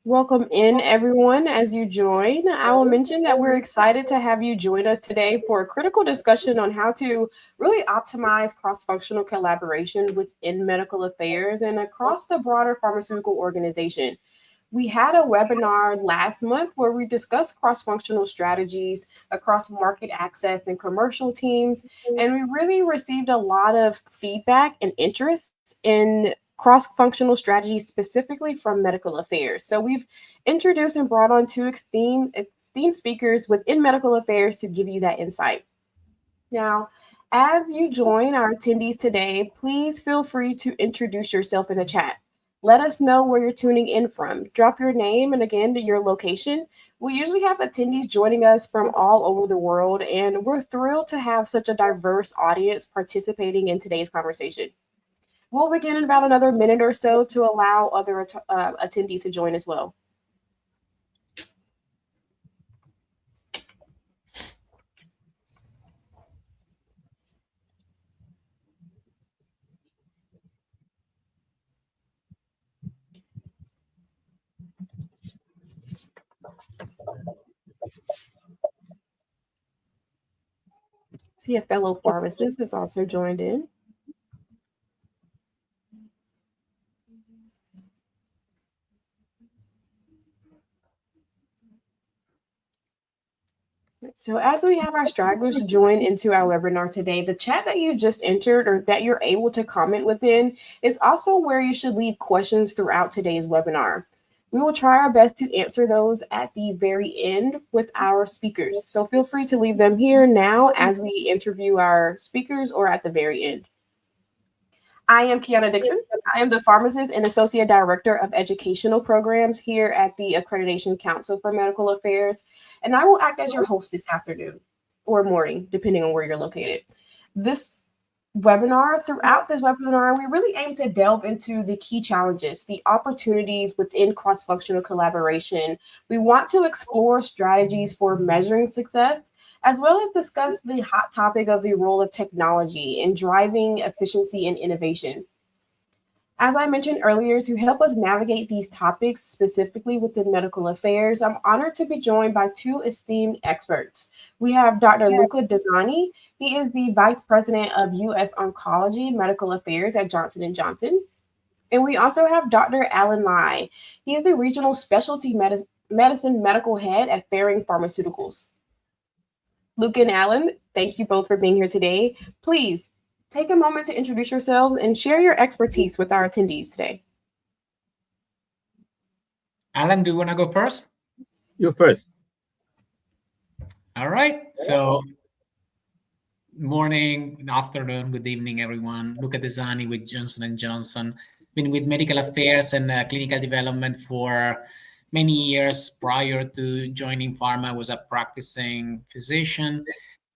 Welcome in, everyone, as you join. I will mention that we're excited to have you join us today for a critical discussion on how to really optimize cross functional collaboration within medical affairs and across the broader pharmaceutical organization. We had a webinar last month where we discussed cross functional strategies across market access and commercial teams. And we really received a lot of feedback and interest in cross functional strategies specifically from medical affairs. So we've introduced and brought on two esteemed speakers within medical affairs to give you that insight. Now, as you join our attendees today, please feel free to introduce yourself in the chat. Let us know where you're tuning in from. Drop your name and again your location. We usually have attendees joining us from all over the world, and we're thrilled to have such a diverse audience participating in today's conversation. We'll begin in about another minute or so to allow other attendees to join as well. See a fellow pharmacist has also joined in. So as we have our stragglers join into our webinar today, the chat that you just entered or that you're able to comment within is also where you should leave questions throughout today's webinar. We will try our best to answer those at the very end with our speakers. So feel free to leave them here now as we interview our speakers or at the very end. I am Kiana Dixon. I am the pharmacist and associate director of educational programs here at the Accreditation Council for Medical Affairs, and I will act as your host this afternoon or morning, depending on where you're located. Throughout this webinar, we really aim to delve into the key challenges, the opportunities within cross-functional collaboration. We want to explore strategies for measuring success, as well as discuss the hot topic of the role of technology in driving efficiency and innovation. As I mentioned earlier, to help us navigate these topics specifically within medical affairs, I'm honored to be joined by two esteemed experts. We have Dr. Luca Dezzani. He is the Vice President of US Oncology Medical Affairs at Johnson & Johnson. And we also have Dr. Alan Lai. He is the Regional Specialty Medicine Medical Head at Ferring Pharmaceuticals. Luca and Alan, thank you both for being here today. Please take a moment to introduce yourselves and share your expertise with our attendees today. Alan, do you want to go first? You first. All right. So, morning, afternoon, good evening, everyone. Luca Dezzani with Johnson & Johnson. Been with medical affairs and clinical development for many years. Prior to joining Pharma, I was a practicing physician.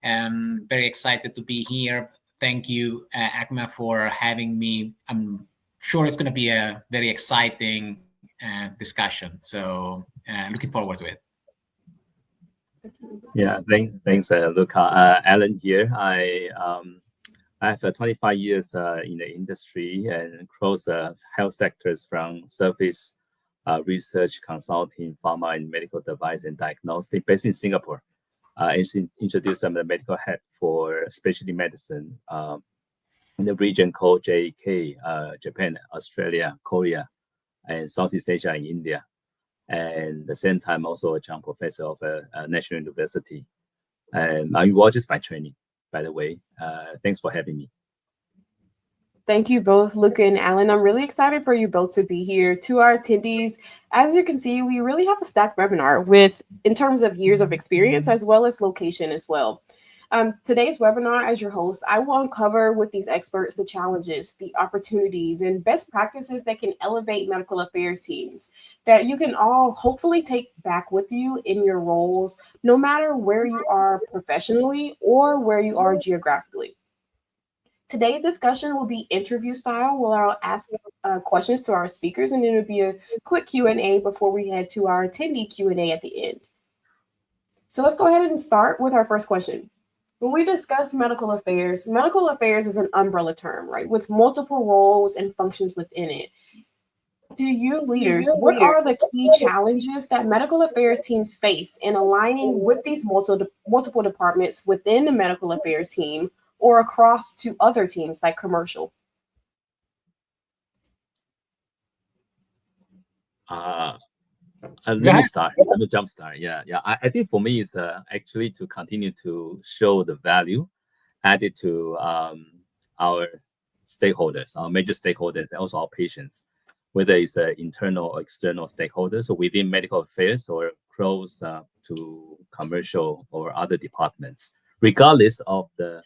Very excited to be here. Thank you, ACMA, for having me. I'm sure it's going to be a very exciting discussion. So looking forward to it. Yeah, thanks, Luca. Alan here. I have 25 years in the industry and across health sectors from service, research, consulting, pharma, and medical device and diagnostic, based in Singapore. I introduced the medical head for specialty medicine in the region called JK, Japan, Australia, Korea, and Southeast Asia and India. And at the same time, also a young professor of a national university. And I'm urologist by training, by the way. Thanks for having me. Thank you both, Luca and Alan. I'm really excited for you both to be here. To our attendees, as you can see, we really have a stacked webinar in terms of years of experience as well as location as well. Today's webinar, as your host, I will uncover with these experts the challenges, the opportunities, and best practices that can elevate medical affairs teams that you can all hopefully take back with you in your roles, no matter where you are professionally or where you are geographically. Today's discussion will be interview style, where I'll ask questions to our speakers, and then it'll be a quick Q&A before we head to our attendee Q&A at the end. So let's go ahead and start with our first question. When we discuss medical affairs is an umbrella term, right, with multiple roles and functions within it. To you leaders, what are the key challenges that medical affairs teams face in aligning with these multiple departments within the medical affairs team or across to other teams like commercial? Let me start. Let me jump start. Yeah. I think for me, it's actually to continue to show the value added to our stakeholders, our major stakeholders, and also our patients, whether it's internal or external stakeholders, so within medical affairs or close to commercial or other departments, regardless of the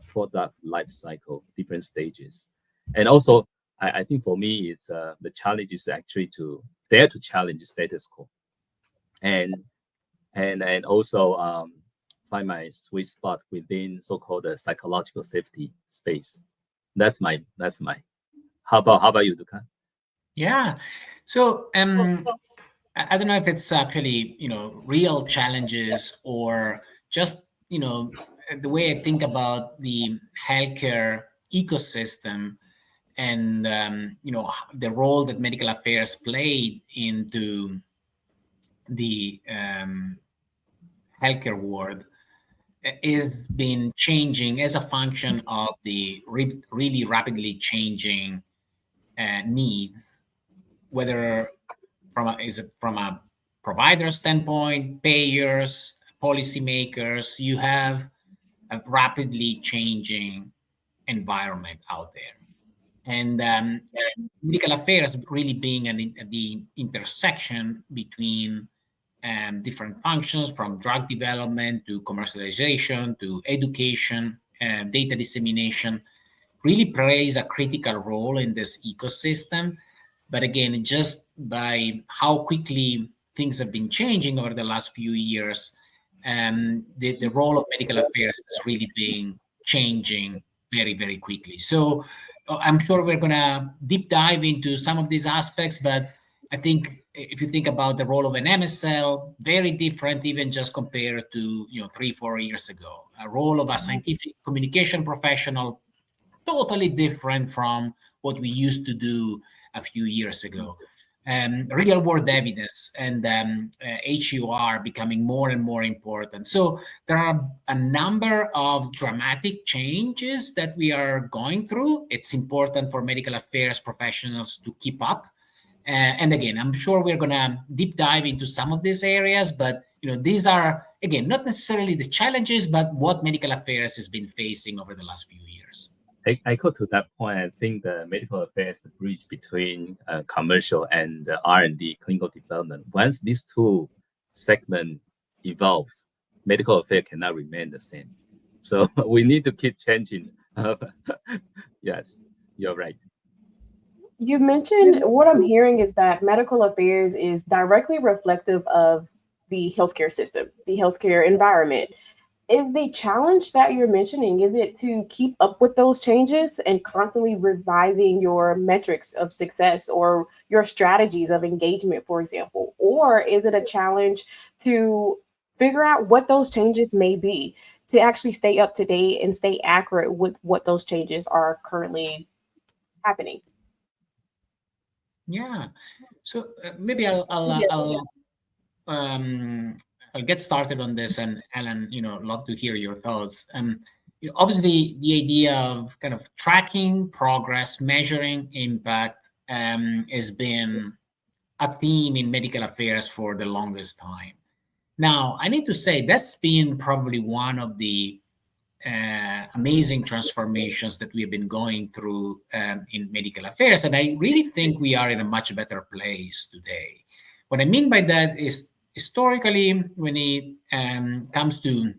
product life cycle, different stages. And also, I think for me, it's the challenge is actually to dare to challenge the status quo, and also find my sweet spot within so-called psychological safety space. That's my. How about you, Luca? Yeah. So I don't know if it's actually real challenges or just the way I think about the healthcare ecosystem and the role that medical affairs played into the healthcare world is been changing as a function of the really rapidly changing needs, whether from a provider standpoint, payers, policymakers. You have a rapidly changing environment out there. And medical affairs really being at the intersection between different functions, from drug development to commercialization to education, data dissemination, really plays a critical role in this ecosystem. But again, just by how quickly things have been changing over the last few years, the role of medical affairs is really being changing very, very quickly. So I'm sure we're going to deep dive into some of these aspects, but I think if you think about the role of an MSL, very different, even just compared to 3-4 years ago. A role of a scientific communication professional, totally different from what we used to do a few years ago. Real world evidence and HUR becoming more and more important. So there are a number of dramatic changes that we are going through. It's important for medical affairs professionals to keep up. And again, I'm sure we're going to deep dive into some of these areas, but these are, again, not necessarily the challenges, but what medical affairs has been facing over the last few years. I go to that point. I think the medical affairs, the bridge between commercial and R&D, clinical development. Once these two segments evolves, medical affairs cannot remain the same. So we need to keep changing. Yes, you're right. You mentioned, what I'm hearing is that medical affairs is directly reflective of the healthcare system, the healthcare environment. Is the challenge that you're mentioning, is it to keep up with those changes and constantly revising your metrics of success or your strategies of engagement, for example? Or is it a challenge to figure out what those changes may be, to actually stay up to date and stay accurate with what those changes are currently happening? Yeah. So maybe I'll get started on this, and Alan, love to hear your thoughts. Obviously, the idea of kind of tracking progress, measuring impact, has been a theme in medical affairs for the longest time. Now, I need to say that's been probably one of the amazing transformations that we have been going through in medical affairs, and I really think we are in a much better place today. What I mean by that is, historically, when it comes to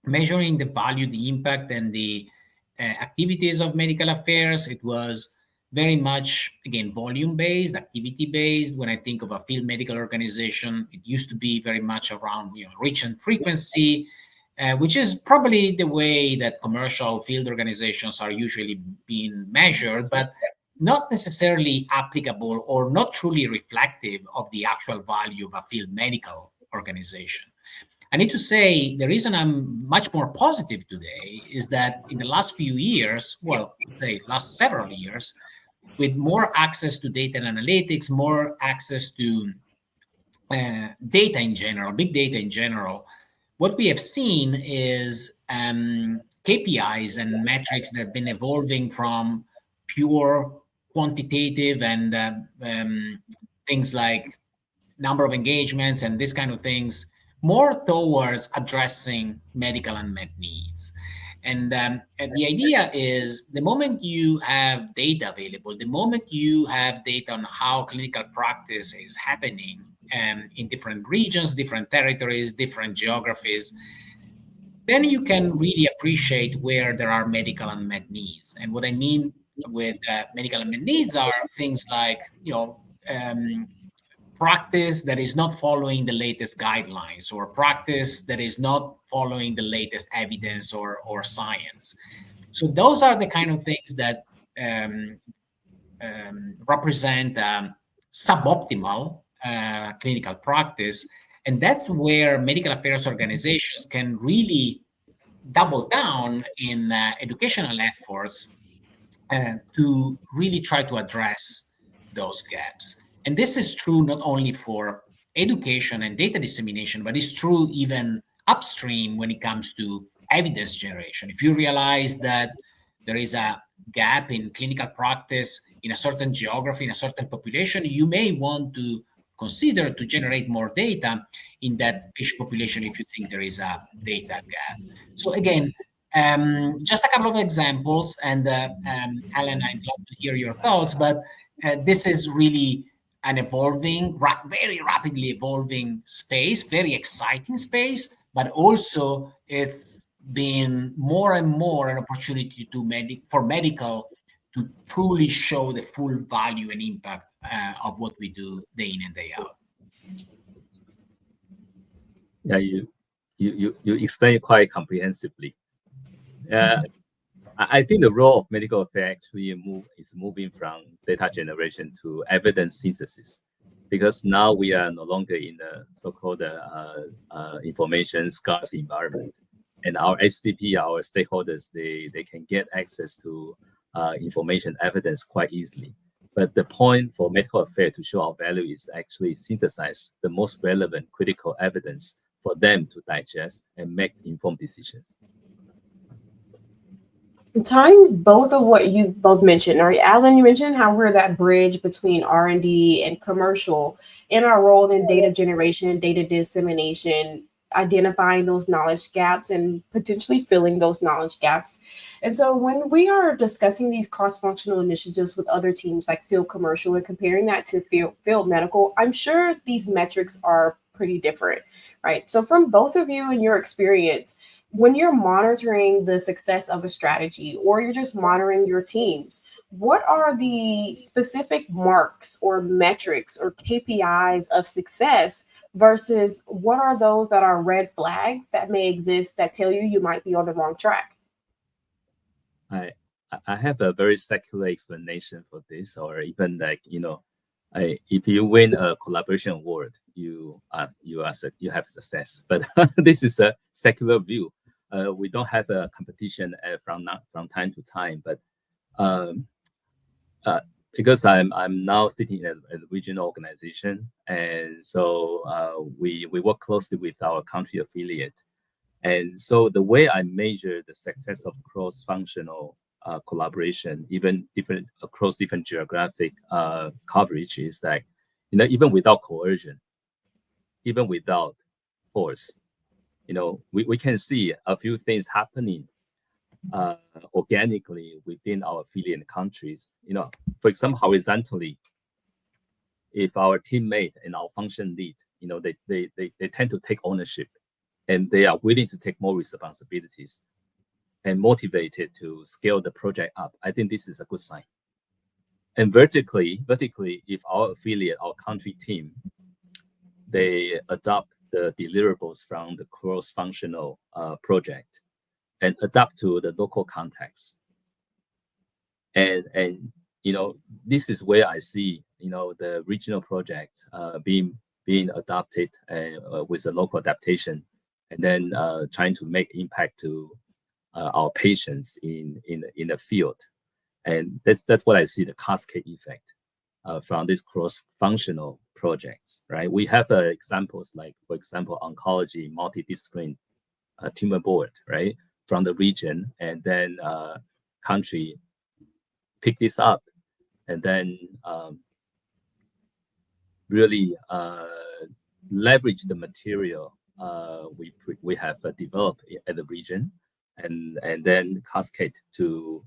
measuring the value, the impact, and the activities of medical affairs, it was very much, again, volume-based, activity-based. When I think of a field medical organization, it used to be very much around reach and frequency, which is probably the way that commercial field organizations are usually being measured, but not necessarily applicable or not truly reflective of the actual value of a field medical organization. I need to say the reason I'm much more positive today is that in the last few years, well, say last several years, with more access to data and analytics, more access to data in general, big data in general, what we have seen is KPIs and metrics that have been evolving from pure quantitative and things like number of engagements and this kind of things, more towards addressing medical unmet needs. And the idea is the moment you have data available, the moment you have data on how clinical practice is happening in different regions, different territories, different geographies, then you can really appreciate where there are medical unmet needs. And what I mean with medical unmet needs are things like, practice that is not following the latest guidelines, or practice that is not following the latest evidence or science. So those are the kind of things that represent suboptimal clinical practice. And that's where medical affairs organizations can really double down in educational efforts to really try to address those gaps. And this is true not only for education and data dissemination, but it's true even upstream when it comes to evidence generation. If you realize that there is a gap in clinical practice in a certain geography, in a certain population, you may want to consider to generate more data in that patient population if you think there is a data gap. So again, just a couple of examples, and Alan, I'd love to hear your thoughts, but this is really an evolving, very rapidly evolving space, very exciting space, but also it's been more and more an opportunity for medical to truly show the full value and impact of what we do day in and day out. Yeah, you explain it quite comprehensively. I think the role of medical affairs actually is moving from data generation to evidence synthesis, because now we are no longer in the so-called information scarce environment, and our HCP, our stakeholders, they can get access to information evidence quite easily. But the point for medical affairs to show our value is actually synthesize the most relevant critical evidence for them to digest and make informed decisions. Tying both of what you both mentioned, right? Alan, you mentioned how we're that bridge between R&D and commercial in our role in data generation, data dissemination, identifying those knowledge gaps and potentially filling those knowledge gaps. And so when we are discussing these cross-functional initiatives with other teams like field commercial and comparing that to field medical, I'm sure these metrics are pretty different, right? So from both of you and your experience, when you're monitoring the success of a strategy or you're just monitoring your teams, what are the specific marks or metrics or KPIs of success versus what are those that are red flags that may exist that tell you might be on the wrong track? I have a very secular explanation for this, or even like, if you win a collaboration award, you have success. But this is a secular view. We don't have a competition from time to time, but because I'm now sitting in a regional organization, and so we work closely with our country affiliate, and so the way I measure the success of cross-functional collaboration, even across different geographic coverage, is like, even without coercion, even without force, we can see a few things happening organically within our affiliate countries. For example, horizontally, if our teammate and our function lead, they tend to take ownership, and they are willing to take more responsibilities and motivated to scale the project up, I think this is a good sign. And vertically, if our affiliate, our country team, they adopt the deliverables from the cross-functional project and adapt to the local context. And this is where I see the regional project being adopted with a local adaptation, and then trying to make impact to our patients in the field. And that's what I see, the cascade effect from these cross-functional projects, right? We have examples like, for example, oncology, multidiscipline tumor board, right? From the region, and then country pick this up, and then really leverage the material we have developed at the region, and then cascade to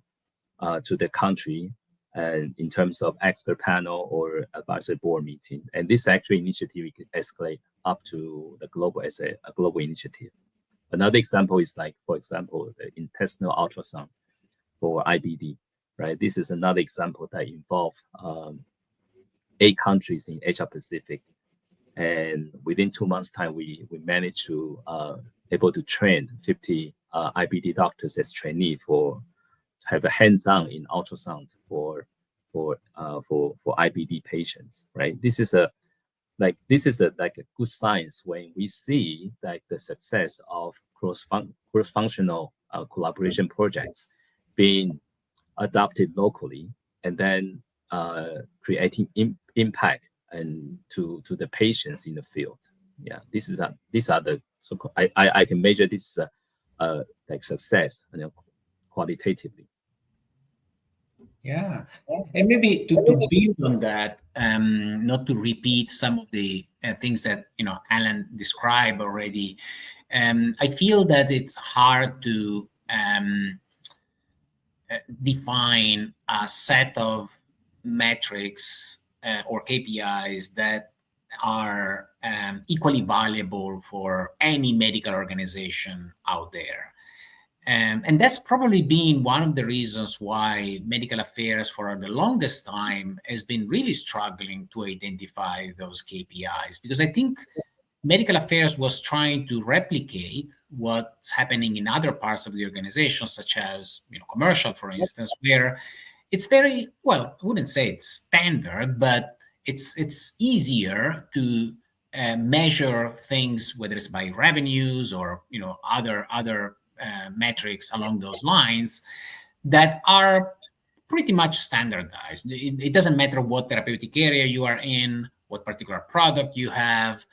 the country, and in terms of expert panel or advisory board meeting. And this actually initiative can escalate up to the global as a global initiative. Another example is like, for example, the intestinal ultrasound for IBD, right? This is another example that involves 8 countries in Asia Pacific. And within 2 months' time, we managed to able to train 50 IBD doctors as trainee for have a hands-on in ultrasound for IBD patients, right? This is a good science when we see like the success of cross-functional collaboration projects being adopted locally, and then creating impact and to the patients in the field. Yeah, these are the so I can measure this like success, qualitatively. Yeah, and maybe to build on that, not to repeat some of the things that Alan described already. I feel that it's hard to define a set of metrics or KPIs that are equally valuable for any medical organization out there. And that's probably been one of the reasons why medical affairs for the longest time has been really struggling to identify those KPIs, because I think medical affairs was trying to replicate what's happening in other parts of the organization, such as commercial, for instance, where it's very, well, I wouldn't say it's standard, but it's easier to measure things, whether it's by revenues or other metrics along those lines that are pretty much standardized. It doesn't matter what therapeutic area you are in, what particular product you have.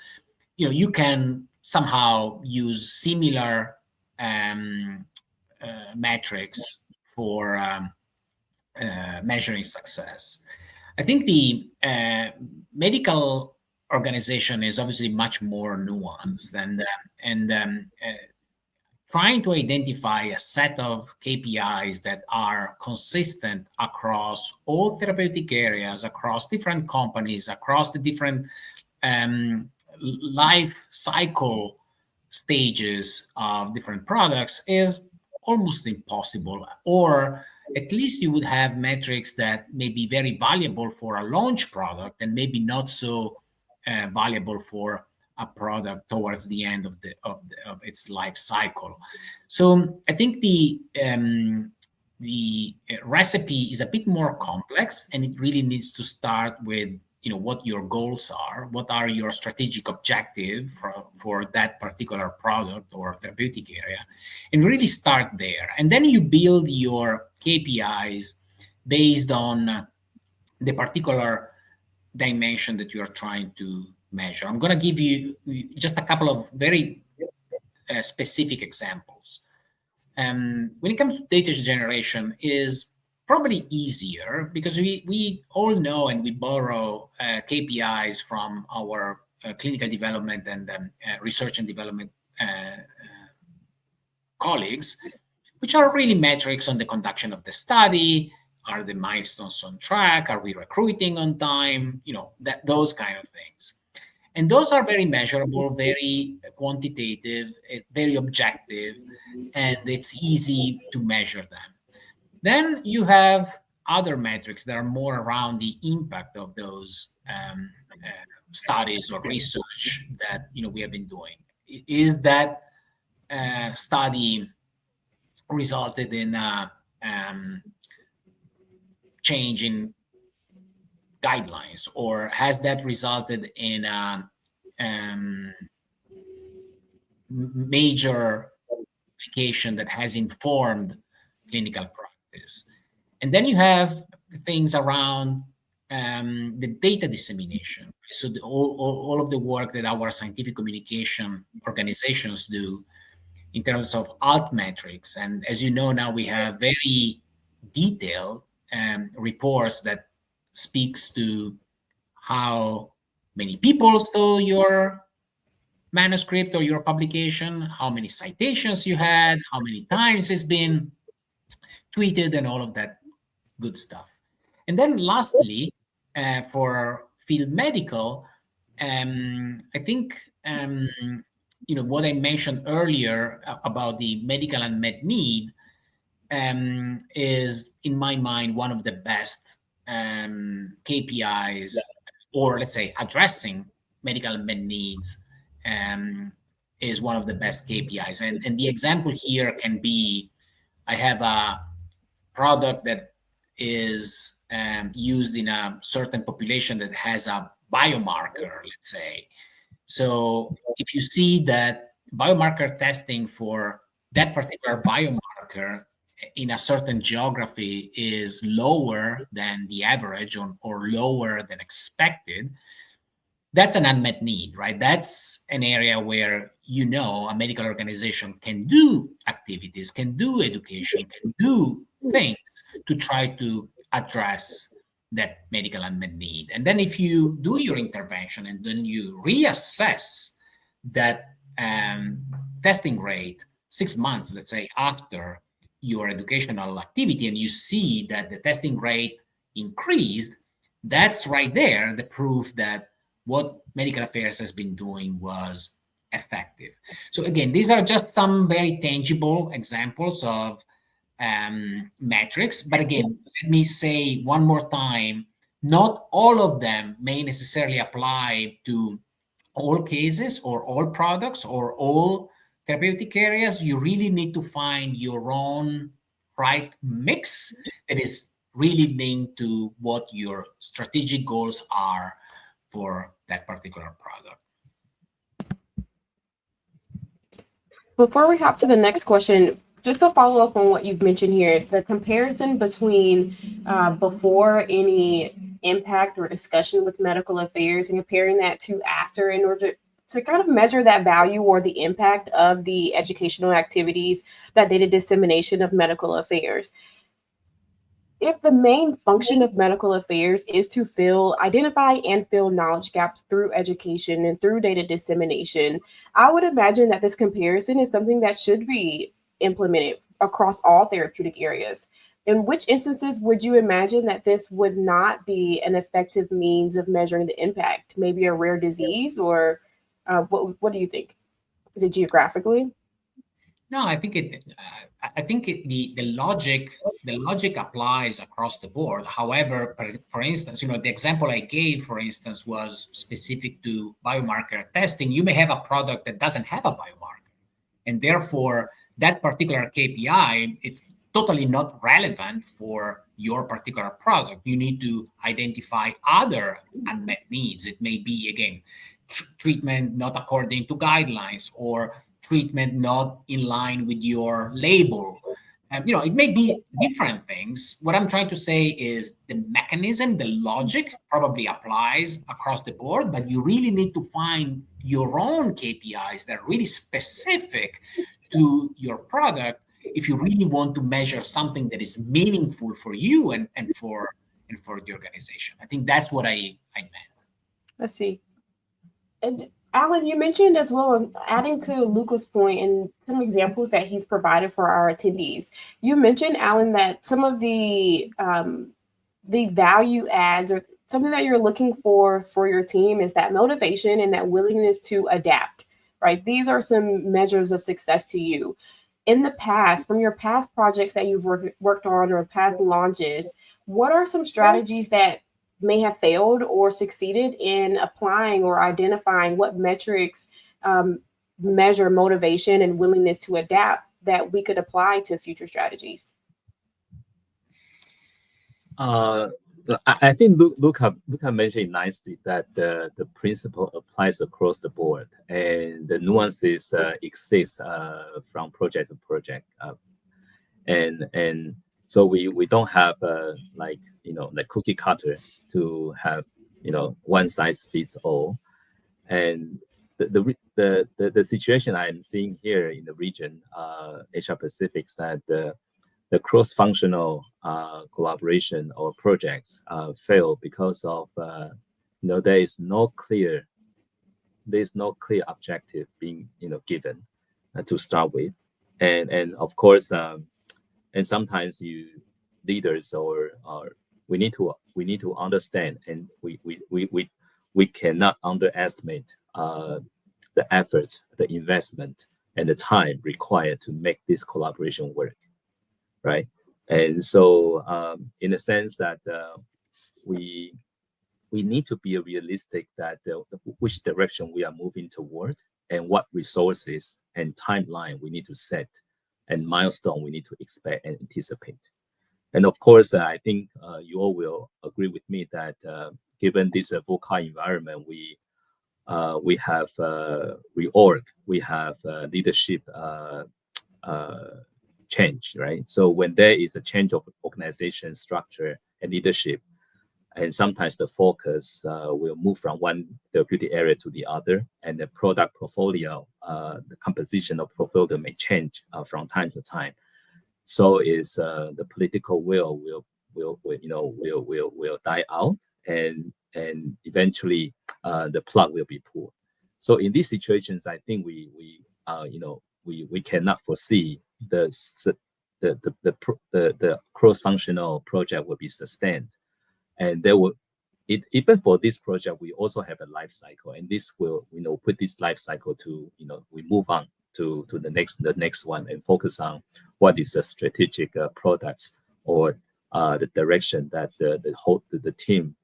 You can somehow use similar metrics for measuring success. I think the medical organization is obviously much more nuanced than that, and trying to identify a set of KPIs that are consistent across all therapeutic areas, across different companies, across the different life cycle stages of different products is almost impossible. Or at least you would have metrics that may be very valuable for a launch product and maybe not so valuable for a product towards the end of its life cycle. So I think the recipe is a bit more complex, and it really needs to start with what your goals are, what are your strategic objectives for that particular product or therapeutic area, and really start there. And then you build your KPIs based on the particular dimension that you're trying to measure. I'm going to give you just a couple of very specific examples. When it comes to data generation, is probably easier because we all know and we borrow KPIs from our clinical development and research and development colleagues, which are really metrics on the conduction of the study. Are the milestones on track? Are we recruiting on time? Those kind of things. And those are very measurable, very quantitative, very objective, and it's easy to measure them. Then you have other metrics that are more around the impact of those studies or research that we have been doing. Is that study resulted in a change in guidelines, or has that resulted in a major application that has informed clinical practice? And then you have things around the data dissemination. So all of the work that our scientific communication organizations do in terms of alt metrics. And as you know, now we have very detailed reports that speaks to how many people saw your manuscript or your publication, how many citations you had, how many times it's been tweeted, and all of that good stuff. And then lastly, for field medical, I think what I mentioned earlier about the medical unmet need is, in my mind, one of the best KPIs, or let's say addressing medical unmet needs is one of the best KPIs. And the example here can be, I have a product that is used in a certain population that has a biomarker, let's say. So if you see that biomarker testing for that particular biomarker in a certain geography is lower than the average or lower than expected, that's an unmet need, right? That's an area where a medical organization can do activities, can do education, can do things to try to address that medical unmet need. And then if you do your intervention and then you reassess that testing rate 6 months, let's say, after your educational activity, and you see that the testing rate increased, that's right there the proof that what medical affairs has been doing was effective. So again, these are just some very tangible examples of metrics. But again, let me say one more time, not all of them may necessarily apply to all cases or all products or all therapeutic areas. You really need to find your own right mix that is really linked to what your strategic goals are for that particular product. Before we hop to the next question, just to follow up on what you've mentioned here, the comparison between before any impact or discussion with medical affairs and comparing that to after, in order to kind of measure that value or the impact of the educational activities, that data dissemination of medical affairs. If the main function of medical affairs is to identify and fill knowledge gaps through education and through data dissemination, I would imagine that this comparison is something that should be implemented across all therapeutic areas. In which instances would you imagine that this would not be an effective means of measuring the impact? Maybe a rare disease, or what do you think? Is it geographically? No, I think the logic applies across the board. However, for instance, the example I gave, for instance, was specific to biomarker testing. You may have a product that doesn't have a biomarker, and therefore that particular KPI, it's totally not relevant for your particular product. You need to identify other unmet needs. It may be, again, treatment not according to guidelines, or treatment not in line with your label. It may be different things. What I'm trying to say is the mechanism, the logic probably applies across the board, but you really need to find your own KPIs that are really specific to your product if you really want to measure something that is meaningful for you and for the organization. I think that's what I meant. Let's see. And Alan, you mentioned as well, adding to Luca's point and some examples that he's provided for our attendees. You mentioned, Alan, that some of the value adds or something that you're looking for your team is that motivation and that willingness to adapt, right? These are some measures of success to you. In the past, from your past projects that you've worked on or past launches, what are some strategies that may have failed or succeeded in applying or identifying what metrics measure motivation and willingness to adapt that we could apply to future strategies? I think Luca mentioned nicely that the principle applies across the board, and the nuances exist from project to project. And So we don't have like cookie cutter to have one size fits all. And the situation I'm seeing here in the region, Asia Pacific, is that the cross-functional collaboration or projects fail because of there's no clear objective being given to start with, and of course and sometimes leaders or we need to understand, and we cannot underestimate the efforts, the investment, and the time required to make this collaboration work, right? And so in a sense that we need to be realistic that which direction we are moving toward, and what resources and timeline we need to set, and milestone we need to expect and anticipate. And of course, I think you all will agree with me that given this VUCA environment, we have reorg, we have leadership change, right? So when there is a change of organization structure and leadership, and sometimes the focus will move from one therapeutic area to the other, and the product portfolio, the composition of portfolio may change from time to time. So is the political will die out, and eventually the plug will be pulled. So in these situations, I think we cannot foresee the cross-functional project will be sustained. And there will, even for this project, we also have a life cycle, and this will, put this life cycle to, we move on to the next one, and focus on what is the strategic products or the direction that the team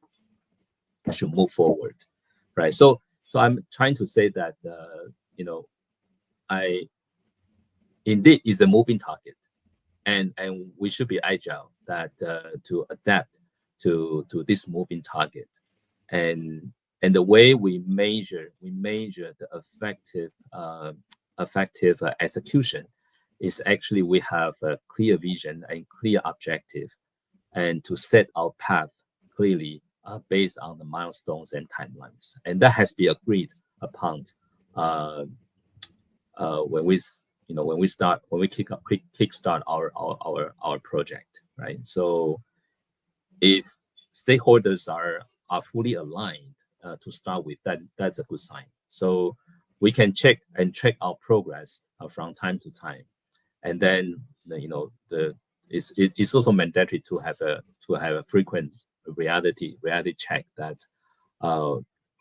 should move forward, right? So I'm trying to say that I indeed is a moving target, and we should be agile that to adapt to this moving target, and the way we measure the effective execution is actually we have a clear vision and clear objective, and to set our path clearly based on the milestones and timelines, and that has been agreed upon when we kickstart our project, right? So if stakeholders are fully aligned to start with, that's a good sign. So we can check our progress from time to time, and then it's also mandatory to have a frequent reality check that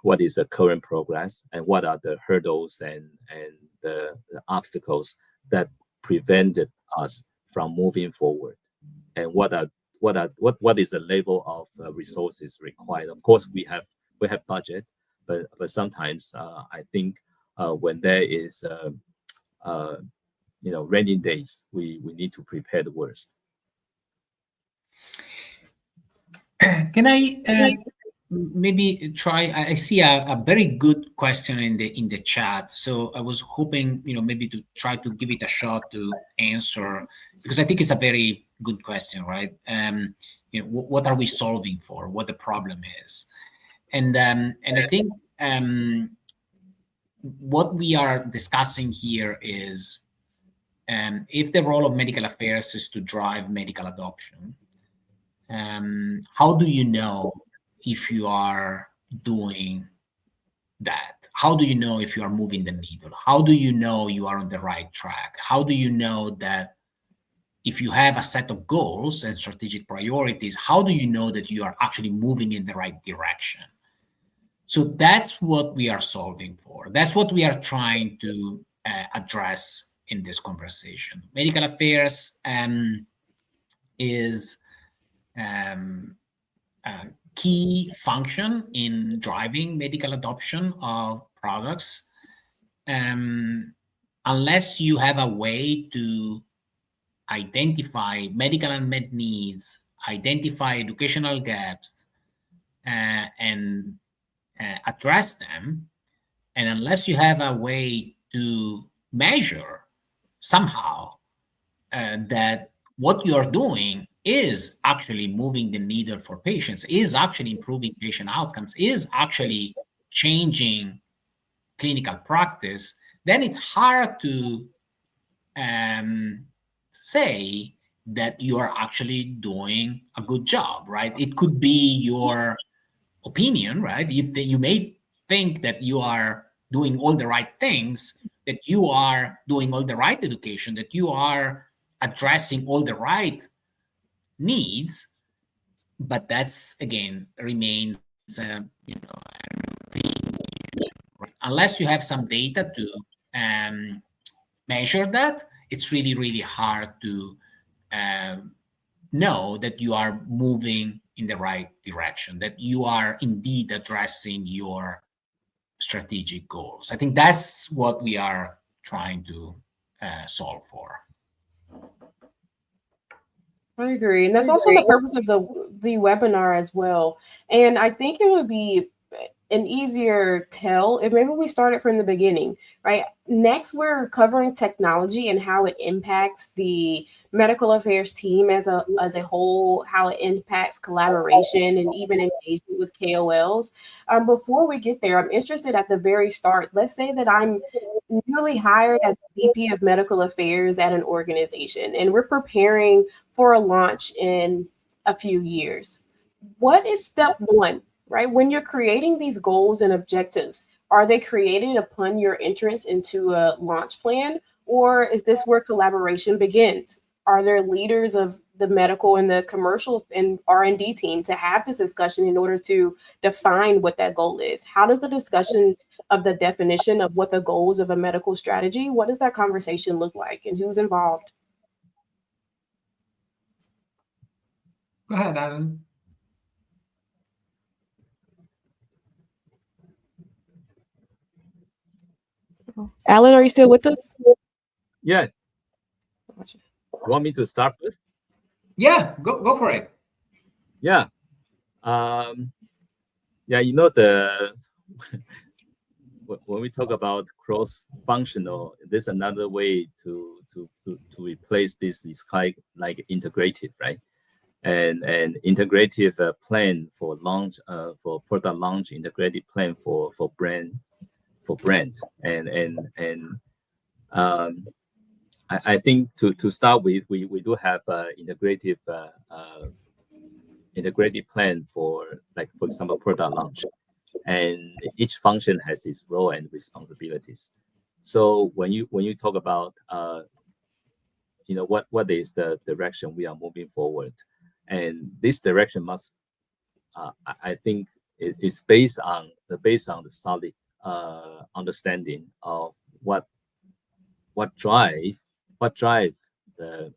what is the current progress, and what are the hurdles and the obstacles that prevented us from moving forward, and what is the level of resources required. Of course, we have budget, but sometimes I think when there is rainy days, we need to prepare the worst. Can I maybe try? I see a very good question in the chat, so I was hoping maybe to try to give it a shot to answer, because I think it's a very good question, right? What are we solving for? What the problem is, and I think what we are discussing here is if the role of medical affairs is to drive medical adoption. How do you know if you are doing that? How do you know if you are moving the needle? How do you know you are on the right track? How do you know that if you have a set of goals and strategic priorities, how do you know that you are actually moving in the right direction? So that's what we are solving for. That's what we are trying to address in this conversation. Medical affairs is a key function in driving medical adoption of products. Unless you have a way to identify medical unmet needs, identify educational gaps, and address them, and unless you have a way to measure somehow that what you are doing is actually moving the needle for patients, is actually improving patient outcomes, is actually changing clinical practice, then it's hard to say that you are actually doing a good job, right? It could be your opinion, right? You may think that you are doing all the right things, that you are doing all the right education, that you are addressing all the right needs, but that's again remains unless you have some data to measure that. It's really, really hard to know that you are moving in the right direction, that you are indeed addressing your strategic goals. I think that's what we are trying to solve for. I agree. And that's also the purpose of the webinar as well. And I think it would be an easier tell if maybe we started from the beginning, right? Next, we're covering technology and how it impacts the medical affairs team as a whole, how it impacts collaboration and even engagement with KOLs. Before we get there, I'm interested at the very start. Let's say that I'm newly hired as VP of Medical Affairs at an organization, and we're preparing for a launch in a few years. What is step one, right? When you're creating these goals and objectives, are they created upon your entrance into a launch plan, or is this where collaboration begins? Are there leaders of the medical and the commercial and R&D team to have this discussion in order to define what that goal is? How does the discussion of the definition of what the goals of a medical strategy, what does that conversation look like, and who's involved? Go ahead, Alan. Alan, are you still with us? Yeah. You want me to start first? Yeah, go for it. Yeah. Yeah, you know, when we talk about cross-functional, there's another way to replace this is like integrative, right? And integrative plan for launch, for product launch, integrated plan for brand, and I think to start with, we do have integrative integrated plan for, like, for example, product launch, and each function has its role and responsibilities. So when you talk about what is the direction we are moving forward, and this direction must I think it is based on the solid understanding of what drive the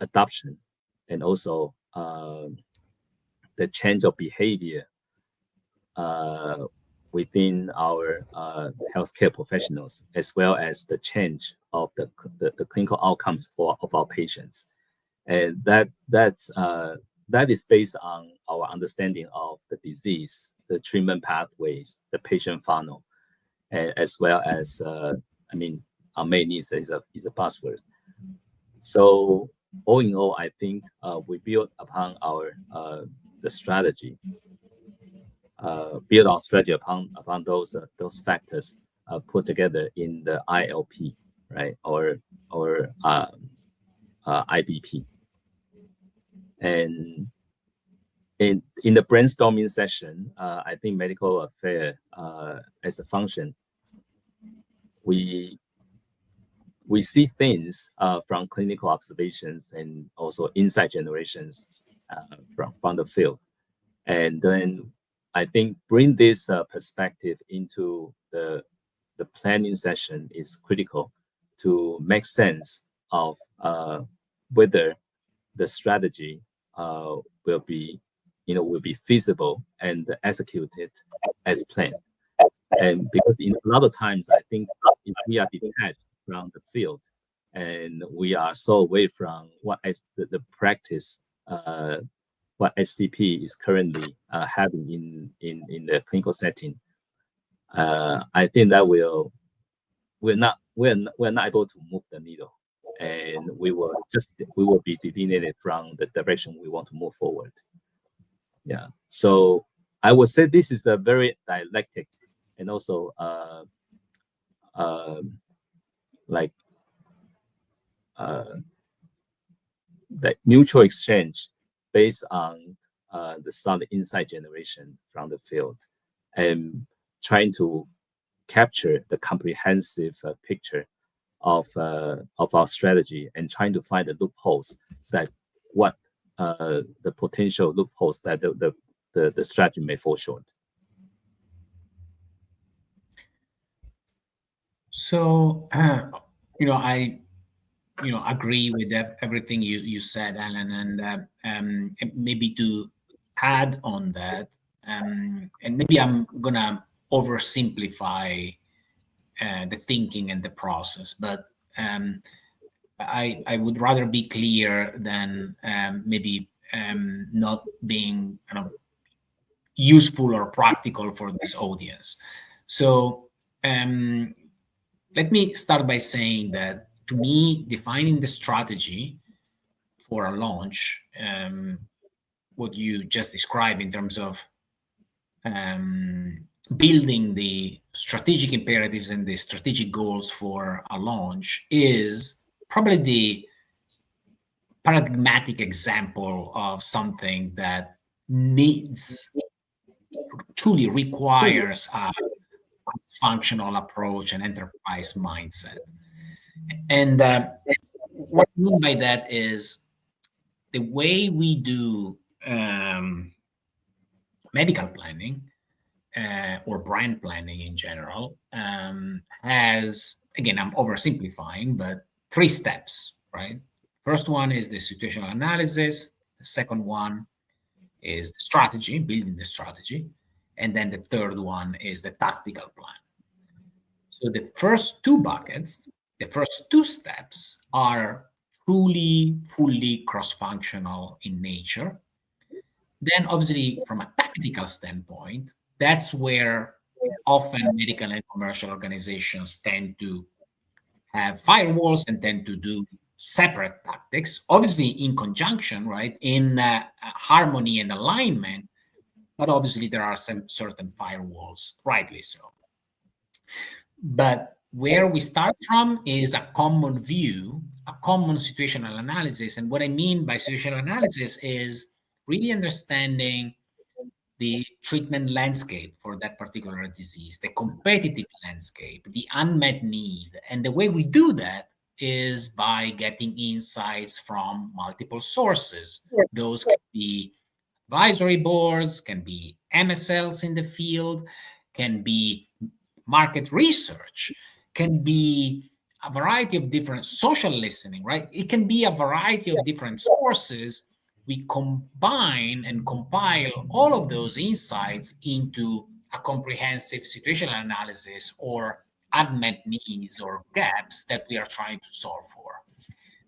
adoption, and also the change of behavior within our healthcare professionals, as well as the change of the clinical outcomes of our patients. And that is based on our understanding of the disease, the treatment pathways, the patient funnel, as well as our main needs is a buzzword. So all in all, I think we build upon our the strategy, build our strategy upon those factors put together in the ILP, right, or IBP. And in the brainstorming session, I think medical affair as a function, we see things from clinical observations and also insight generations from the field, and then I think bring this perspective into the planning session is critical to make sense of whether the strategy will be feasible and executed as planned. And because in a lot of times, I think if we are detached from the field and we are so away from what the practice, what SCP is currently having in the clinical setting, I think that we're not able to move the needle. and we will be delineated from the direction we want to move forward. Yeah. So I would say this is a very dialectic and also the mutual exchange based on the solid insight generation from the field and trying to capture the comprehensive picture of our strategy and trying to find the loopholes that the potential loopholes that the strategy may fall short. So, I agree with everything you said, Alan, and maybe to add on that, and maybe I'm gonna oversimplify the thinking and the process, but I would rather be clear than maybe not being kind of useful or practical for this audience. So let me start by saying that to me, defining the strategy for a launch, what you just described in terms of building the strategic imperatives and the strategic goals for a launch, is probably the paradigmatic example of something that truly requires a functional approach and enterprise mindset. And what I mean by that is the way we do medical planning or brand planning in general has, again, I'm oversimplifying, but 3 steps, right? First one is the situational analysis. The second one is the strategy, building the strategy. And then the third one is the tactical plan. So the first 2 buckets, the first 2 steps are truly, fully cross-functional in nature. Then obviously from a tactical standpoint, that's where often medical and commercial organizations tend to have firewalls and tend to do separate tactics, obviously in conjunction, right, in harmony and alignment, but obviously there are some certain firewalls, rightly so. But where we start from is a common view, a common situational analysis. And what I mean by situational analysis is really understanding the treatment landscape for that particular disease, the competitive landscape, the unmet need. And the way we do that is by getting insights from multiple sources. Those can be advisory boards, can be MSLs in the field, can be market research, can be a variety of different social listening, right? It can be a variety of different sources. We combine and compile all of those insights into a comprehensive situational analysis or unmet needs or gaps that we are trying to solve for.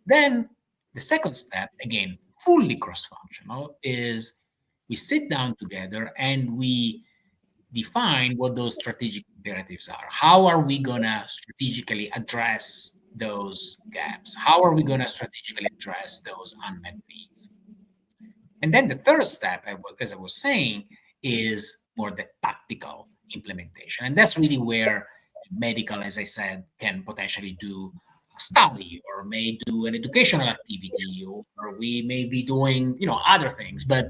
Then the second step, again, fully cross-functional, is we sit down together and we define what those strategic imperatives are. How are we going to strategically address those gaps? How are we going to strategically address those unmet needs? And then the third step, as I was saying, is more the tactical implementation. And that's really where medical, as I said, can potentially do a study or may do an educational activity, or we may be doing, other things. But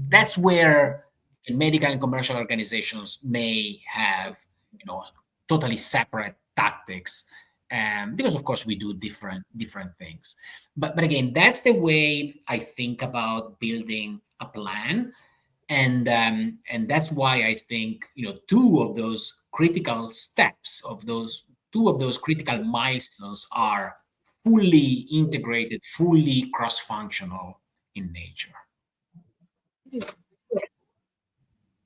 that's where medical and commercial organizations may have, totally separate tactics, because of course we do different things. But again, that's the way I think about building a plan, and that's why I think 2 of those critical steps, of those 2 of those critical milestones, are fully integrated, fully cross-functional in nature.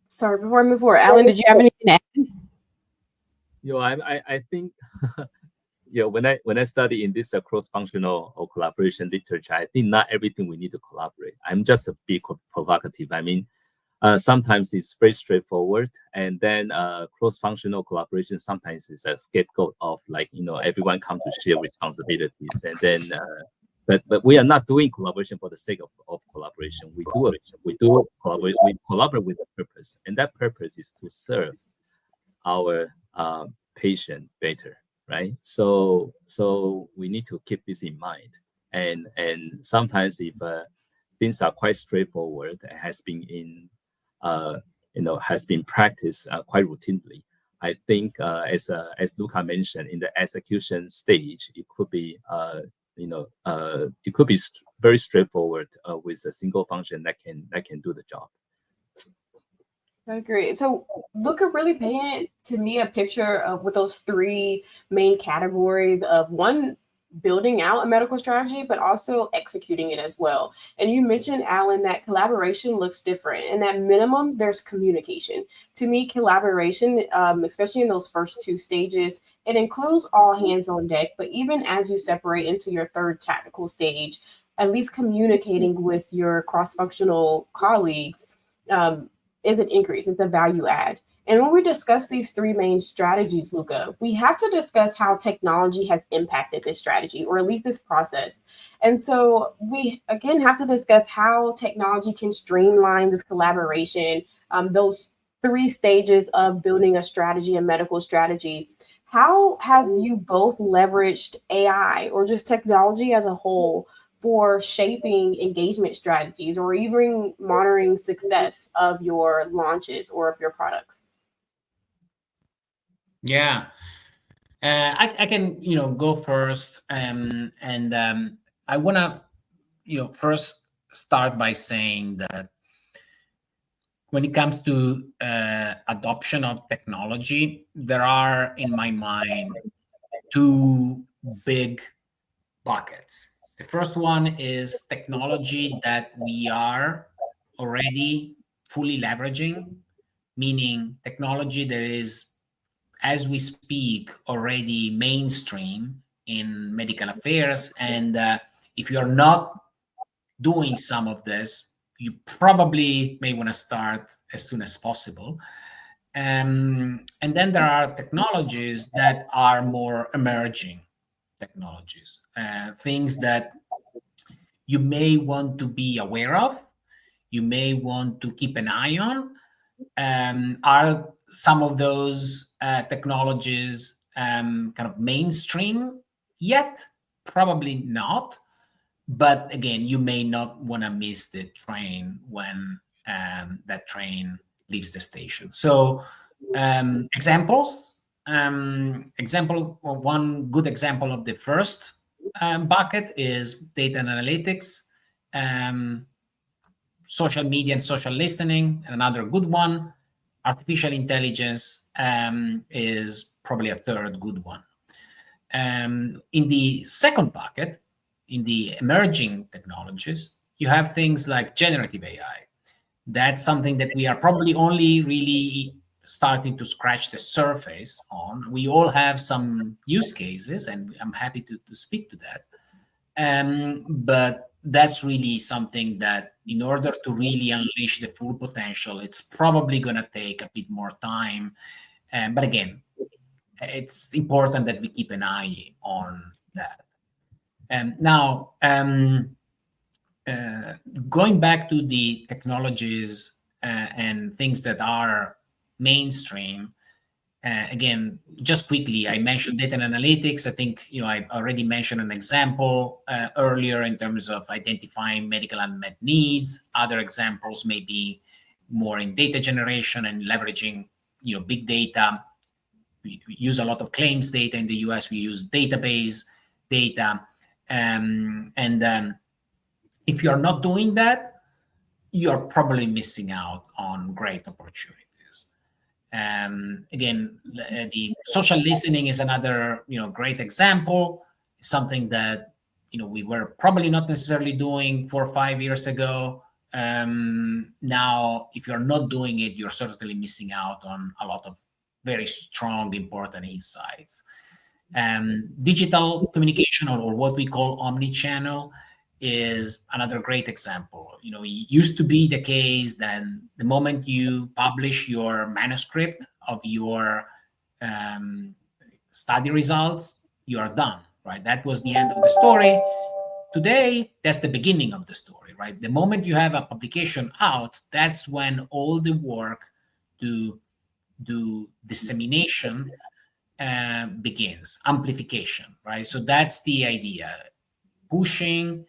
Sorry, before I move forward, Alan, did you have anything to add? I think when I study in this cross-functional or collaboration literature, I think not everything we need to collaborate. I'm just a bit provocative. I mean, Sometimes it's very straightforward, and then cross-functional collaboration sometimes is a scapegoat of everyone come to share responsibilities, and then but we are not doing collaboration for the sake of collaboration. We collaborate with a purpose, and that purpose is to serve our patient better, right? So we need to keep this in mind, and sometimes if things are quite straightforward and has been practiced quite routinely, I think as Luca mentioned, in the execution stage, it could be very straightforward with a single function that can do the job. I agree. So Luca really painted to me a picture of with those three main categories of one, building out a medical strategy, but also executing it as well. And you mentioned, Alan, that collaboration looks different. And at minimum, there's communication. To me, collaboration, especially in those first two stages, it includes all hands on deck. But even as you separate into your third tactical stage, at least communicating with your cross-functional colleagues is an increase. It's a value add. And when we discuss these three main strategies, Luca, we have to discuss how technology has impacted this strategy, or at least this process. And so we, again, have to discuss how technology can streamline this collaboration, those three stages of building a strategy, a medical strategy. How have you both leveraged AI or just technology as a whole for shaping engagement strategies or even monitoring success of your launches or of your products? Yeah, I can go first, and I want to first start by saying that when it comes to adoption of technology, there are, in my mind, two big buckets. The first one is technology that we are already fully leveraging, meaning technology that is, as we speak, already mainstream in medical affairs. And if you're not doing some of this, you probably may want to start as soon as possible. And then there are technologies that are more emerging technologies, things that you may want to be aware of, you may want to keep an eye on. Are some of those technologies kind of mainstream yet? Probably not. But again, you may not want to miss the train when that train leaves the station. So examples. One good example of the first bucket is data and analytics, social media and social listening. And another good one, artificial intelligence, is probably a third good one. In the second bucket, in the emerging technologies, you have things like generative AI. That's something that we are probably only really starting to scratch the surface on. We all have some use cases, and I'm happy to speak to that. But that's really something that, in order to really unleash the full potential, it's probably going to take a bit more time. But again, it's important that we keep an eye on that. Now, going back to the technologies and things that are mainstream, again, just quickly, I mentioned data and analytics. I think I already mentioned an example earlier in terms of identifying medical unmet needs. Other examples may be more in data generation and leveraging big data. We use a lot of claims data in the US. We use database data. If you're not doing that, you're probably missing out on great opportunities. Again, the social listening is another great example, something that we were probably not necessarily doing 4 or 5 years ago. Now, if you're not doing it, you're certainly missing out on a lot of very strong, important insights. Digital communication, or what we call omni-channel, is another great example. It used to be the case that the moment you publish your manuscript of your study results, you are done, right? That was the end of the story. Today, that's the beginning of the story, right? The moment you have a publication out, that's when all the work to do dissemination begins, amplification, right? So that's the idea, pushing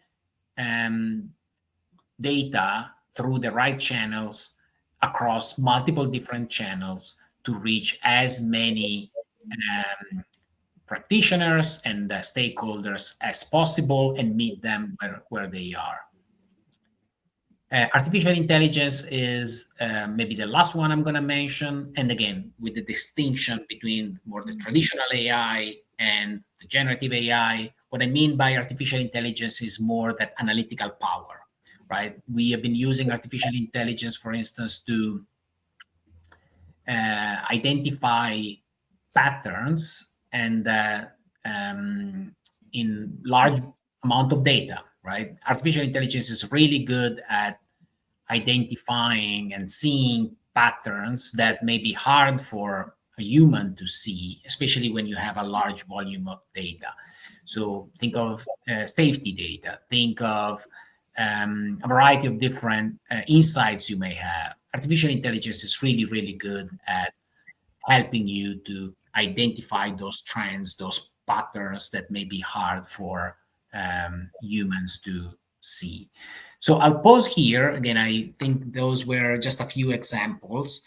data through the right channels across multiple different channels to reach as many practitioners and stakeholders as possible and meet them where they are. Artificial intelligence is maybe the last one I'm going to mention. And again, with the distinction between more the traditional AI and the generative AI, what I mean by artificial intelligence is more that analytical power, right? We have been using artificial intelligence, for instance, to identify patterns and in large amount of data, right? Artificial intelligence is really good at identifying and seeing patterns that may be hard for a human to see, especially when you have a large volume of data. So think of safety data, think of a variety of different insights you may have. Artificial intelligence is really, really good at helping you to identify those trends, those patterns that may be hard for humans to see. So I'll pause here. Again, I think those were just a few examples.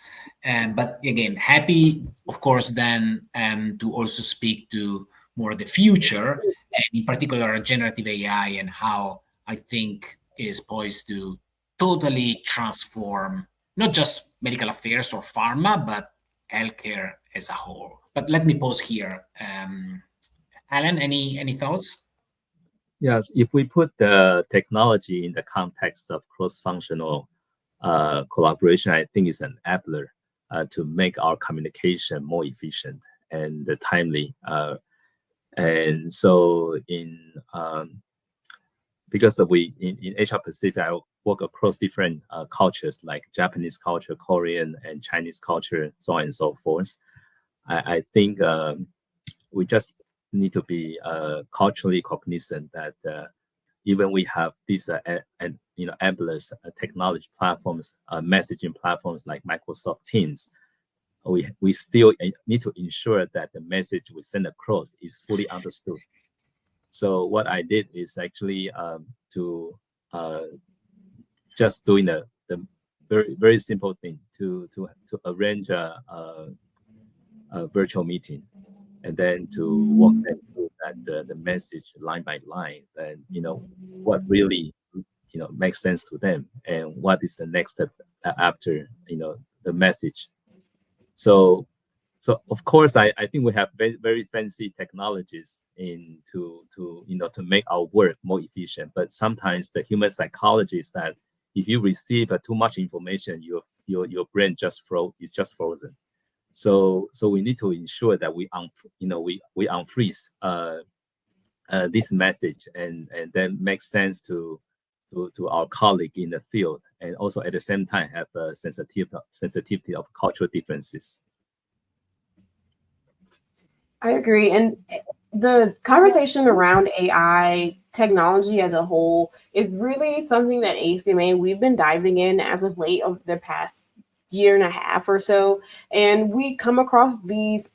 But again, happy, of course, then to also speak to more the future, and in particular, generative AI and how I think is poised to totally transform not just medical affairs or pharma, but healthcare as a whole. But let me pause here. Alan, any thoughts? Yeah, if we put the technology in the context of cross-functional collaboration, I think it's an enabler to make our communication more efficient and timely. And so because in Asia Pacific, I work across different cultures like Japanese culture, Korean, and Chinese culture, so on and so forth. I think we just need to be culturally cognizant that even we have these enablers, technology platforms, messaging platforms like Microsoft Teams, we still need to ensure that the message we send across is fully understood. So what I did is actually to just doing the very, very simple thing to arrange a virtual meeting, and then to walk them through that the message line by line, and what really makes sense to them, and what is the next step after the message. So of course, I think we have very, very fancy technologies to make our work more efficient. But sometimes the human psychology is that if you receive too much information, your brain is just frozen. So we need to ensure that we unfreeze this message and then make sense to our colleague in the field, and also at the same time have a sensitivity of cultural differences. I agree. And the conversation around AI technology as a whole is really something that ACMA, we've been diving in as of late over the past year and a half or so. And we come across these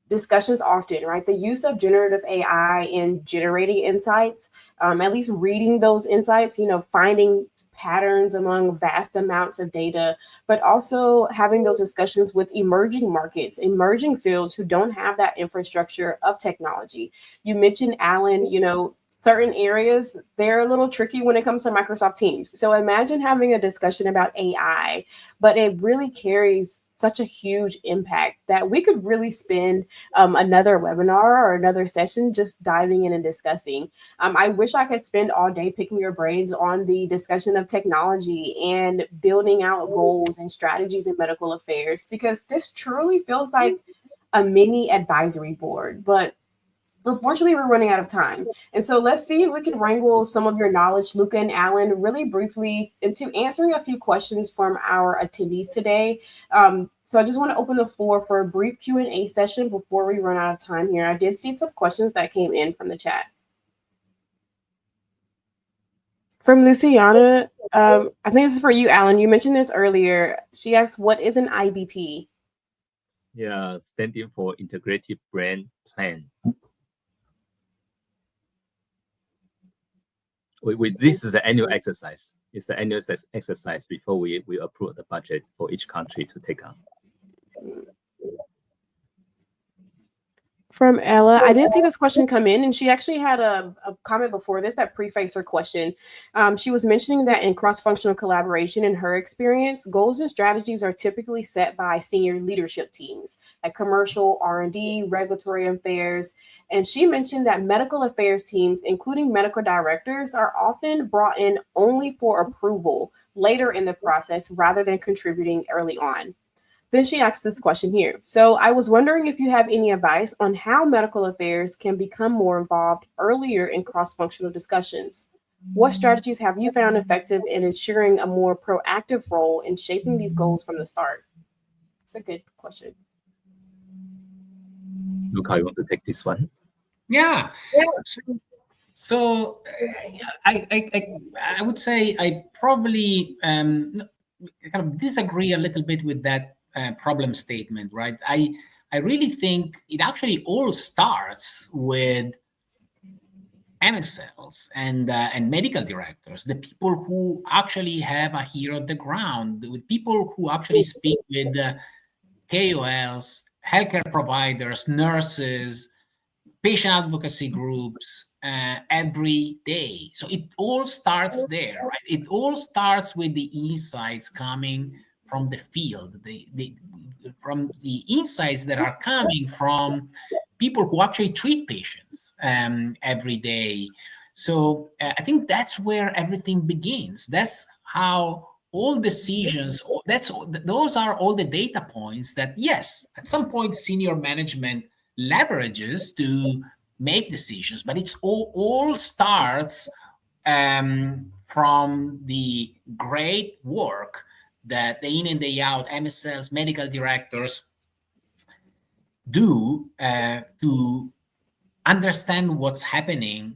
discussions often, right? The use of generative AI in generating insights, at least reading those insights, finding patterns among vast amounts of data, but also having those discussions with emerging markets, emerging fields who don't have that infrastructure of technology. You mentioned, Alan, certain areas, they're a little tricky when it comes to Microsoft Teams. So imagine having a discussion about AI, but it really carries such a huge impact that we could really spend another webinar or another session just diving in and discussing. I wish I could spend all day picking your brains on the discussion of technology and building out goals and strategies in medical affairs, because this truly feels like a mini advisory board. But Unfortunately, we're running out of time. And so let's see if we can wrangle some of your knowledge, Luca and Alan, really briefly into answering a few questions from our attendees today. So I just want to open the floor for a brief Q&A session before we run out of time here. I did see some questions that came in from the chat. From Luciana, I think this is for you, Alan. You mentioned this earlier. She asked, what is an IBP? Yeah, standing for Integrated Brand Plan. This is the annual exercise. It's the annual exercise before we approve the budget for each country to take on. From Ella, I did see this question come in, and she actually had a comment before this that prefaced her question. She was mentioning that in cross-functional collaboration, in her experience, goals and strategies are typically set by senior leadership teams like commercial, R&D, regulatory affairs. And she mentioned that medical affairs teams, including medical directors, are often brought in only for approval later in the process rather than contributing early on. Then she asked this question here. So I was wondering if you have any advice on how medical affairs can become more involved earlier in cross-functional discussions. What strategies have you found effective in ensuring a more proactive role in shaping these goals from the start? It's a good question. Luca, you want to take this one? Yeah. So I would say I probably kind of disagree a little bit with that problem statement, right? I really think it actually all starts with MSLs and medical directors, the people who actually have a ear on the ground, with people who actually speak with KOLs, healthcare providers, nurses, patient advocacy groups every day. So it all starts there, right? It all starts with the insights coming from the field, from the insights that are coming from people who actually treat patients every day. So I think that's where everything begins. That's how all decisions, those are all the data points that, yes, at some point senior management leverages to make decisions, but it's all starts from the great work that day in and day out MSLs, medical directors do to understand what's happening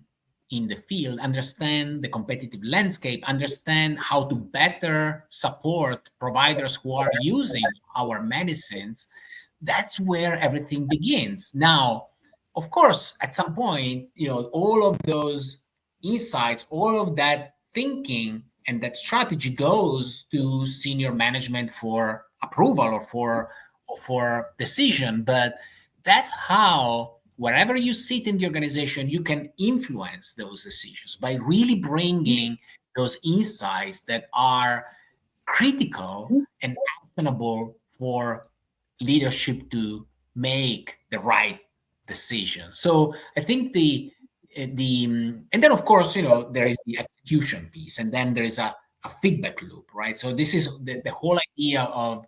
in the field, understand the competitive landscape, understand how to better support providers who are using our medicines. That's where everything begins. Now, of course, at some point, all of those insights, all of that thinking and that strategy goes to senior management for approval or for decision. But that's how, wherever you sit in the organization, you can influence those decisions by really bringing those insights that are critical and actionable for leadership to make the right decision. So I think and then of course there is the execution piece, and then there is a feedback loop, right? So this is the whole idea of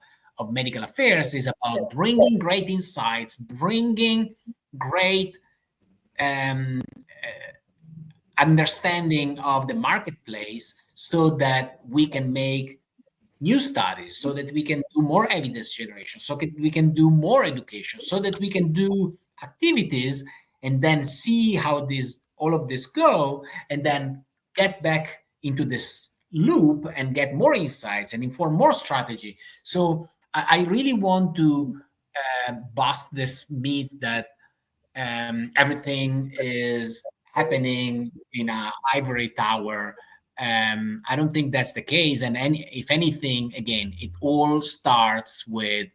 medical affairs is about bringing great insights, bringing great understanding of the marketplace, so that we can make new studies, so that we can do more evidence generation, so that we can do more education, so that we can do activities, and then see how all of this go, and then get back into this loop and get more insights and inform more strategy. So I really want to bust this myth that everything is happening in an ivory tower. I don't think that's the case. And if anything, again, it all starts with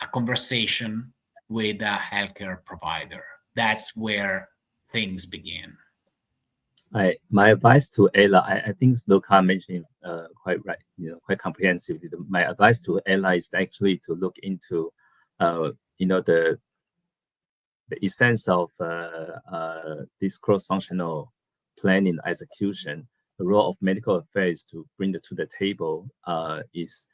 a conversation with a healthcare provider. That's where things begin. My advice to Ella, I think Luca mentioned quite right, quite comprehensively. My advice to Ella is actually to look into, the essence of this cross-functional planning execution. The role of medical affairs to bring it to the table is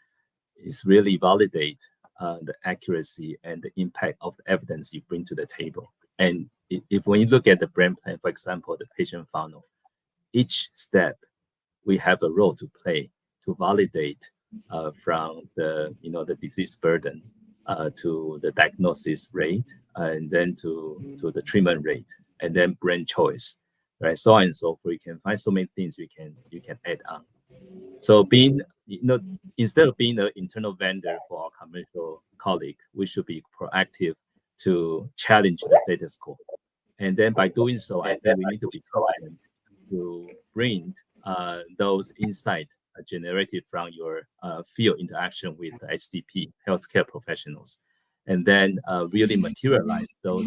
really validate the accuracy and the impact of the evidence you bring to the table. And if when you look at the brand plan, for example, the patient funnel, each step we have a role to play to validate from the disease burden to the diagnosis rate, and then to the treatment rate, and then brand choice, right? So on and so forth. You can find so many things you can add on. So instead of being an internal vendor for our commercial colleague, we should be proactive to challenge the status quo. And then by doing so, I think we need to be confident to bring those insights generated from your field interaction with the HCP, healthcare professionals, and then really materialize those,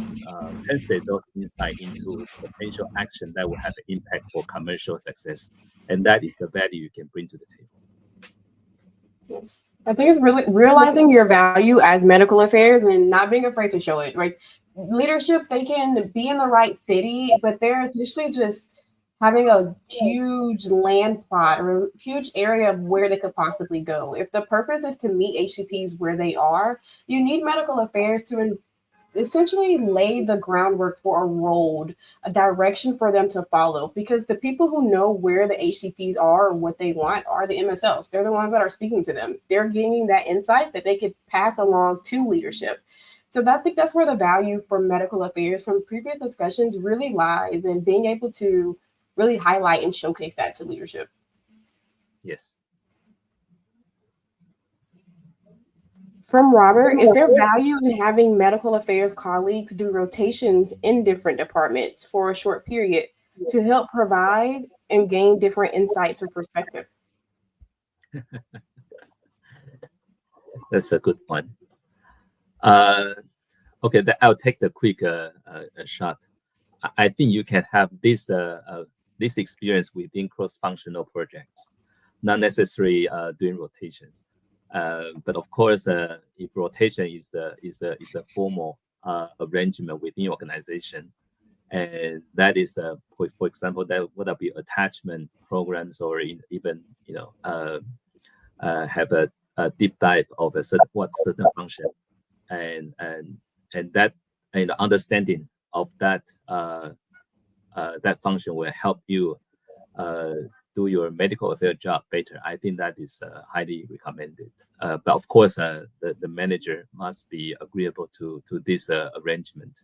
translate those insights into potential action that will have an impact for commercial success. And that is the value you can bring to the table. Yes. I think it's really realizing your value as medical affairs and not being afraid to show it, right? Leadership, they can be in the right city, but they're essentially just having a huge land plot or a huge area of where they could possibly go. If the purpose is to meet HCPs where they are, you need medical affairs to essentially lay the groundwork for a road, a direction for them to follow. Because the people who know where the HCPs are or what they want are the MSLs. They're the ones that are speaking to them. They're gaining that insight that they could pass along to leadership. So I think that's where the value for medical affairs from previous discussions really lies, in being able to really highlight and showcase that to leadership. Yes. From Robert, is there value in having medical affairs colleagues do rotations in different departments for a short period to help provide and gain different insights or perspective? That's a good point. Okay, I'll take the quick shot. I think you can have this experience within cross-functional projects, not necessarily doing rotations. But of course, if rotation is a formal arrangement within organization, and that is, for example, that would be attachment programs, or even have a deep dive of a certain function, and that understanding of that that function will help you do your medical affairs job better. I think that is highly recommended. But of course, the manager must be agreeable to this arrangement.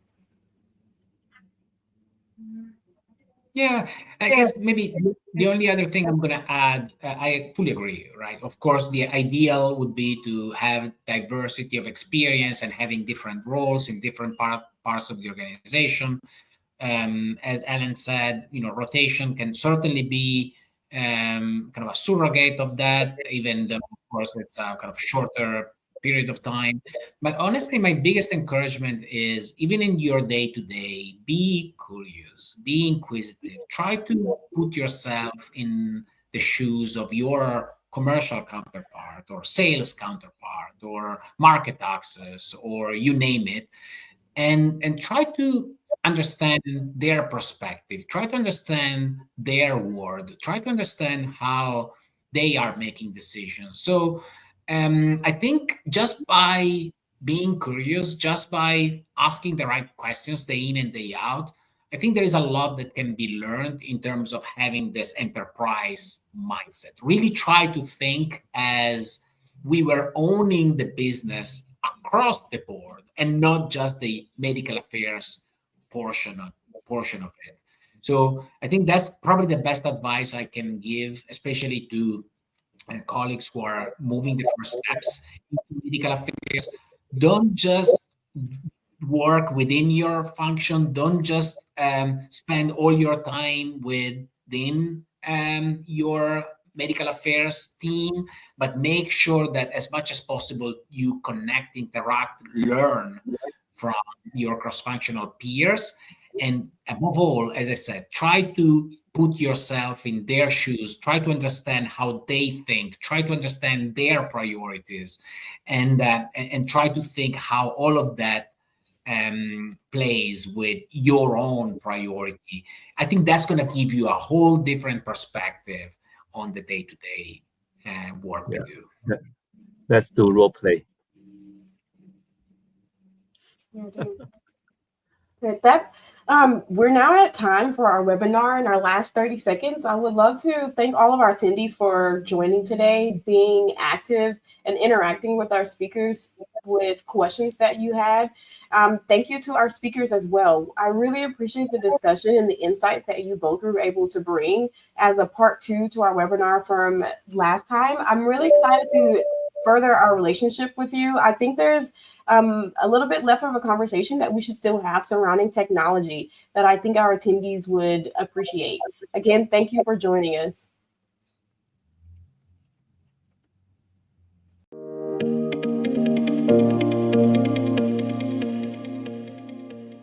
Yeah, I guess maybe the only other thing I'm going to add, I fully agree, right? Of course, the ideal would be to have diversity of experience and having different roles in different parts of the organization. As Alan said, rotation can certainly be kind of a surrogate of that, even though, of course, it's a kind of shorter period of time. But honestly, my biggest encouragement is, even in your day-to-day, be curious, be inquisitive, try to put yourself in the shoes of your commercial counterpart or sales counterpart or market access, or you name it, and try to understand their perspective, try to understand their world, try to understand how they are making decisions. So I think just by being curious, just by asking the right questions day in and day out, I think there is a lot that can be learned in terms of having this enterprise mindset. Really try to think as we were owning the business across the board and not just the medical affairs portion of it. So I think that's probably the best advice I can give, especially to colleagues who are moving the first steps into medical affairs. Don't just work within your function. Don't just spend all your time within your medical affairs team, but make sure that as much as possible you connect, interact, learn from your cross-functional peers. And above all, as I said, try to put yourself in their shoes, try to understand how they think, try to understand their priorities, and try to think how all of that plays with your own priority. I think that's going to give you a whole different perspective on the day-to-day work we do. Let's do role play. That We're now at time for our webinar in our last 30 seconds. I would love to thank all of our attendees for joining today, being active and interacting with our speakers with questions that you had. Thank you to our speakers as well. I really appreciate the discussion and the insights that you both were able to bring as a part 2 to our webinar from last time. I'm really excited to further our relationship with you. I think there's a little bit left of a conversation that we should still have surrounding technology that I think our attendees would appreciate. Again, thank you for joining us.